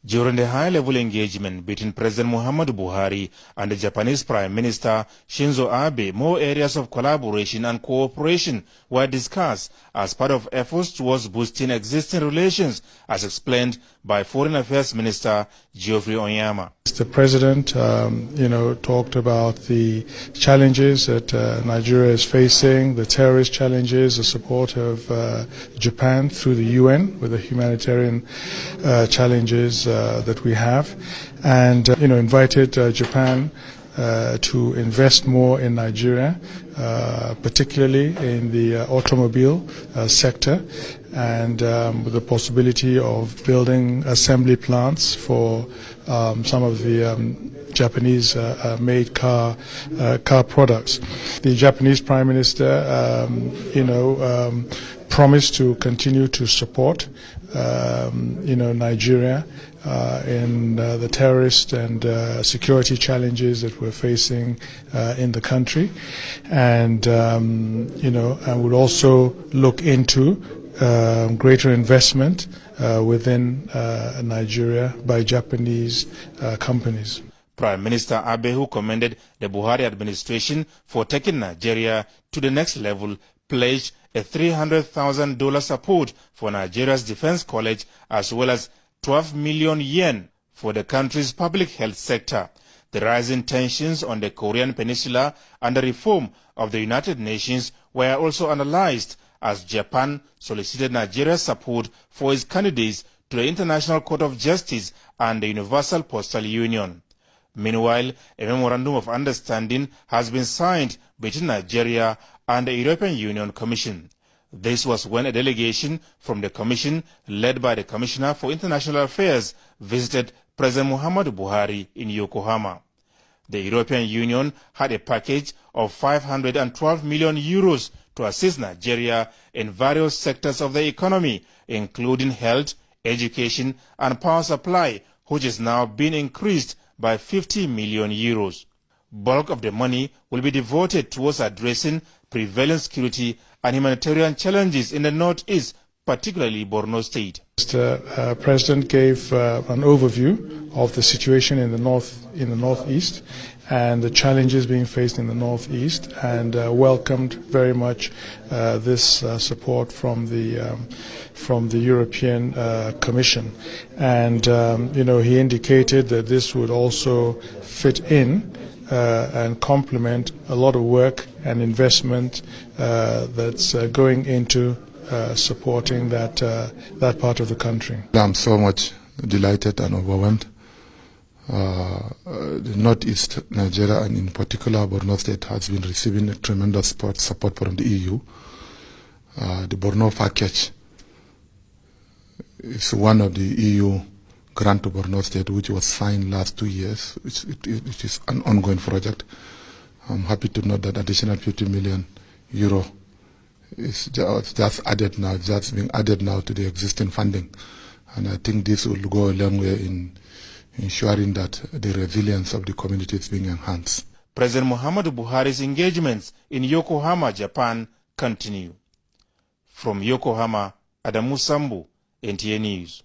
During the high-level engagement between President Muhammadu Buhari and the Japanese Prime Minister Shinzo Abe, more areas of collaboration and cooperation were discussed as part of efforts towards boosting existing relations, as explained by Foreign Affairs Minister Geoffrey Onyeama. The President, talked about the challenges that Nigeria is facing, the terrorist challenges, the support of Japan through the UN with the humanitarian challenges that we have, and invited Japan to invest more in Nigeria, particularly in the automobile sector, and with the possibility of building assembly plants for some of the Japanese made car products. The Japanese Prime Minister, promised to continue to support Nigeria in the terrorist and security challenges that we're facing in the country, and and would also look into greater investment within Nigeria by Japanese companies. Prime Minister Abe, who commended the Buhari administration for taking Nigeria to the next level, pledged a $300,000 support for Nigeria's Defense College, as well as 12 million yen for the country's public health sector. The rising tensions on the Korean Peninsula and the reform of the United Nations were also analyzed as Japan solicited Nigeria's support for its candidates to the International Court of Justice and the Universal Postal Union. Meanwhile, a memorandum of understanding has been signed between Nigeria and the European Union Commission. This was when a delegation from the Commission, led by the Commissioner for International Affairs, visited President Muhammadu Buhari in Yokohama. The European Union had a package of 512 million euros to assist Nigeria in various sectors of the economy, including health, education and power supply, which is now being increased by 50 million euros. Bulk of the money will be devoted towards addressing prevailing security and humanitarian challenges in the northeast, particularly Borno State. The President gave an overview of the situation in the northeast and the challenges being faced in the northeast, and welcomed very much this support from the European Commission. And he indicated that this would also fit in and complement a lot of work and investment that's going into supporting that part of the country. I'm so much delighted and overwhelmed. The northeast Nigeria, and in particular Borno State, has been receiving a tremendous support from the EU. The Borno package is one of the EU grant to Borno State, which was signed last 2 years. It is an ongoing project. I'm happy to note that additional 50 million euro is just added now, just being added now to the existing funding. And I think this will go a long way in ensuring that the resilience of the community is being enhanced. President Muhammadu Buhari's engagements in Yokohama, Japan continue. From Yokohama, Adamu Sambu, NTA News.